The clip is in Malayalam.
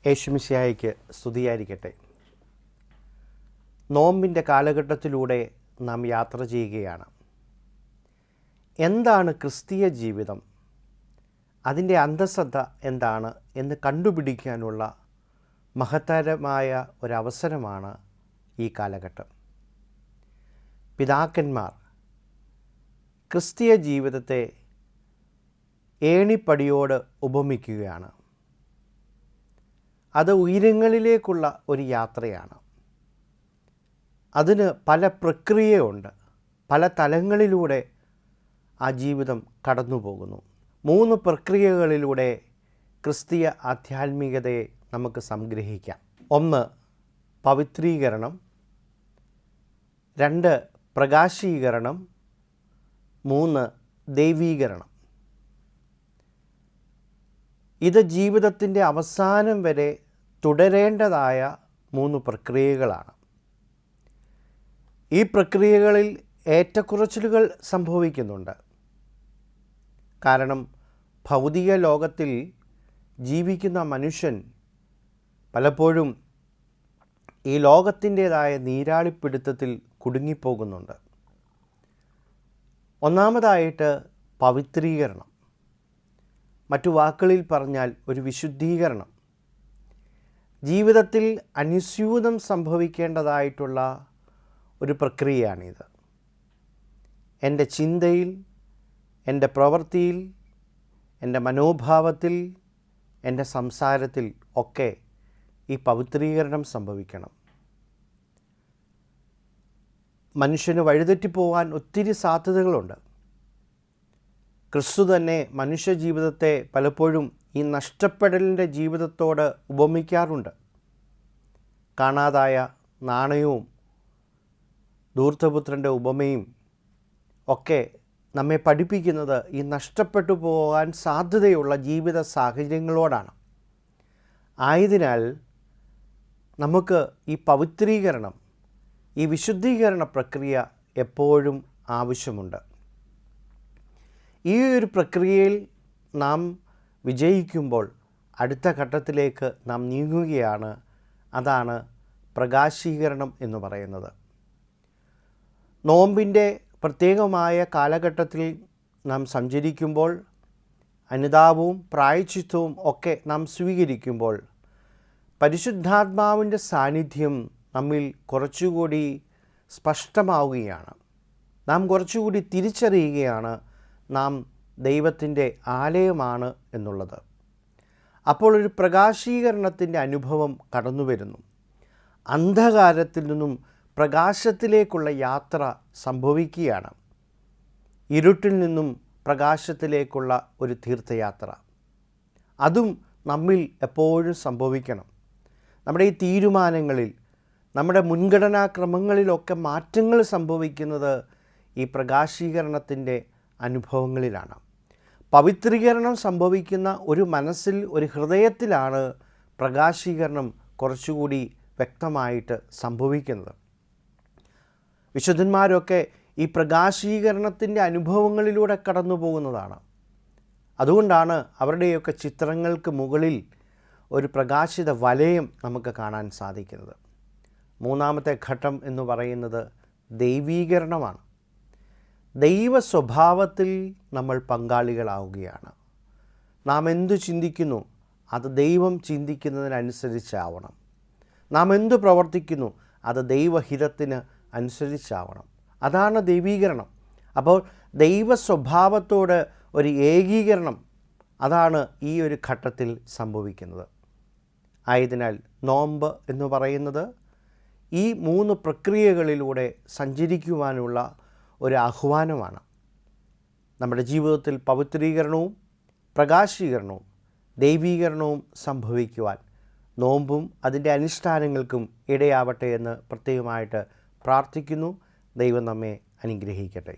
യേശുമിശിഹായ്ക്ക് സ്തുതിയായിരിക്കട്ടെ. നോമ്പിൻ്റെ കാലഘട്ടത്തിലൂടെ നാം യാത്ര ചെയ്യുകയാണ്. എന്താണ് ക്രിസ്തീയ ജീവിതം, അതിൻ്റെ അന്തസ്സത്ത എന്താണ് എന്ന് കണ്ടുപിടിക്കാനുള്ള മഹത്തരമായ ഒരവസരമാണ് ഈ കാലഘട്ടം. പിതാക്കന്മാർ ക്രിസ്തീയ ജീവിതത്തെ ഏണിപ്പടിയോട് ഉപമിക്കുകയാണ്. അത് ഉയരങ്ങളിലേക്കുള്ള ഒരു യാത്രയാണ്. അതിന് പല പ്രക്രിയയുണ്ട്, പല തലങ്ങളിലൂടെ ആ ജീവിതം കടന്നു പോകുന്നു. 3 പ്രക്രിയകളിലൂടെ ക്രിസ്തീയ ആധ്യാത്മികതയെ നമുക്ക് സംഗ്രഹിക്കാം. 1 പവിത്രീകരണം, 2 പ്രകാശീകരണം, 3 ദൈവീകരണം. ഇത് ജീവിതത്തിൻ്റെ അവസാനം വരെ തുടരേണ്ടതായ 3 പ്രക്രിയകളാണ്. ഈ പ്രക്രിയകളിൽ ഏറ്റക്കുറച്ചിലുകൾ സംഭവിക്കുന്നുണ്ട്. കാരണം ഭൗതിക ലോകത്തിൽ ജീവിക്കുന്ന മനുഷ്യൻ പലപ്പോഴും ഈ ലോകത്തിൻ്റേതായ നീരാളിപ്പിടുത്തത്തിൽ കുടുങ്ങിപ്പോകുന്നുണ്ട്. ഒന്നാമതായിട്ട് പവിത്രീകരണം, മറ്റു വാക്കുകളിൽ പറഞ്ഞാൽ ഒരു വിശുദ്ധീകരണം. ജീവിതത്തിൽ അനുസ്യൂതം സംഭവിക്കേണ്ടതായിട്ടുള്ള ഒരു പ്രക്രിയയാണിത്. എൻ്റെ ചിന്തയിൽ, എൻ്റെ പ്രവൃത്തിയിൽ, എൻ്റെ മനോഭാവത്തിൽ, എൻ്റെ സംസാരത്തിൽ ഒക്കെ ഈ പവിത്രീകരണം സംഭവിക്കണം. മനുഷ്യന് വഴിതെറ്റിപ്പോവാൻ ഒത്തിരി സാധ്യതകളുണ്ട്. ക്രിസ്തു തന്നെ മനുഷ്യ ജീവിതത്തെ പലപ്പോഴും ഈ നഷ്ടപ്പെടലിൻ്റെ ജീവിതത്തോട് ഉപമിക്കാറുണ്ട്. കാണാതായ നാണയവും ധൂർത്തപുത്രൻ്റെ ഉപമയും ഒക്കെ നമ്മെ പഠിപ്പിക്കുന്നത് ഈ നഷ്ടപ്പെട്ടു പോകാൻ സാധ്യതയുള്ള ജീവിത സാഹചര്യങ്ങളോടാണ്. ആയതിനാൽ നമുക്ക് ഈ പവിത്രീകരണം, ഈ വിശുദ്ധീകരണ പ്രക്രിയ എപ്പോഴും ആവശ്യമുണ്ട്. ഈ ഒരു പ്രക്രിയയിൽ നാം വിജയിക്കുമ്പോൾ അടുത്ത ഘട്ടത്തിലേക്ക് നാം നീങ്ങുകയാണ്. അതാണ് പ്രകാശീകരണം എന്ന് പറയുന്നത്. നോമ്പിൻ്റെ പ്രത്യേകമായ കാലഘട്ടത്തിൽ നാം സഞ്ചരിക്കുമ്പോൾ, അനുതാപവും പ്രായശ്ചിത്തവും ഒക്കെ നാം സ്വീകരിക്കുമ്പോൾ പരിശുദ്ധാത്മാവിൻ്റെ സാന്നിധ്യം നമ്മിൽ കുറച്ചുകൂടി സ്പഷ്ടമാവുകയാണ്. നാം കുറച്ചുകൂടി തിരിച്ചറിയുകയാണ് നാം ദൈവത്തിൻ്റെ ആലയമാണ് എന്നുള്ളത്. അപ്പോൾ ഒരു പ്രകാശീകരണത്തിൻ്റെ അനുഭവം കടന്നു വരുന്നു. അന്ധകാരത്തിൽ നിന്നും പ്രകാശത്തിലേക്കുള്ള യാത്ര സംഭവിക്കുകയാണ്. ഇരുട്ടിൽ നിന്നും പ്രകാശത്തിലേക്കുള്ള ഒരു തീർത്ഥയാത്ര. അതും നമ്മിൽ എപ്പോഴും സംഭവിക്കണം. നമ്മുടെ ഈ തീരുമാനങ്ങളിൽ, നമ്മുടെ മുൻഗണനാക്രമങ്ങളിലൊക്കെ മാറ്റങ്ങൾ സംഭവിക്കുന്നത് ഈ പ്രകാശീകരണത്തിൻ്റെ അനുഭവങ്ങളിലാണ്. പവിത്രീകരണം സംഭവിക്കുന്ന ഒരു മനസ്സിൽ, ഒരു ഹൃദയത്തിലാണ് പ്രകാശീകരണം കുറച്ചുകൂടി വ്യക്തമായിട്ട് സംഭവിക്കുന്നത്. വിശുദ്ധന്മാരൊക്കെ ഈ പ്രകാശീകരണത്തിൻ്റെ അനുഭവങ്ങളിലൂടെ കടന്നു പോകുന്നതാണ്. അതുകൊണ്ടാണ് അവരുടെയൊക്കെ ചിത്രങ്ങൾക്ക് മുകളിൽ ഒരു പ്രകാശിത വലയം നമുക്ക് കാണാൻ സാധിക്കുന്നത്. 3ാമത്തെ ഘട്ടം എന്ന് പറയുന്നത് ദൈവീകരണമാണ്. ദൈവ സ്വഭാവത്തിൽ നമ്മൾ പങ്കാളികളാവുകയാണ്. നാം എന്തു ചിന്തിക്കുന്നു അത് ദൈവം ചിന്തിക്കുന്നതിനനുസരിച്ചാവണം. നാം എന്തു പ്രവർത്തിക്കുന്നു അത് ദൈവഹിതത്തിന് അനുസരിച്ചാവണം. അതാണ് ദൈവീകരണം. അപ്പോൾ ദൈവ സ്വഭാവത്തോട് ഒരു ഏകീകരണം, അതാണ് ഈ ഒരു ഘട്ടത്തിൽ സംഭവിക്കുന്നത്. ആയതിനാൽ നോമ്പ് എന്ന് പറയുന്നത് ഈ 3 പ്രക്രിയകളിലൂടെ സഞ്ചരിക്കുവാനുള്ള ഒരു ആഹ്വാനമാണ്. നമ്മുടെ ജീവിതത്തിൽ പവിത്രീകരണവും പ്രകാശീകരണവും ദൈവീകരണവും സംഭവിക്കുവാൻ നോമ്പും അതിൻ്റെ അനുഷ്ഠാനങ്ങൾക്കും ഇടയാവട്ടെ എന്ന് പ്രത്യേകമായിട്ട് പ്രാർത്ഥിക്കുന്നു. ദൈവം നമ്മെ അനുഗ്രഹിക്കട്ടെ.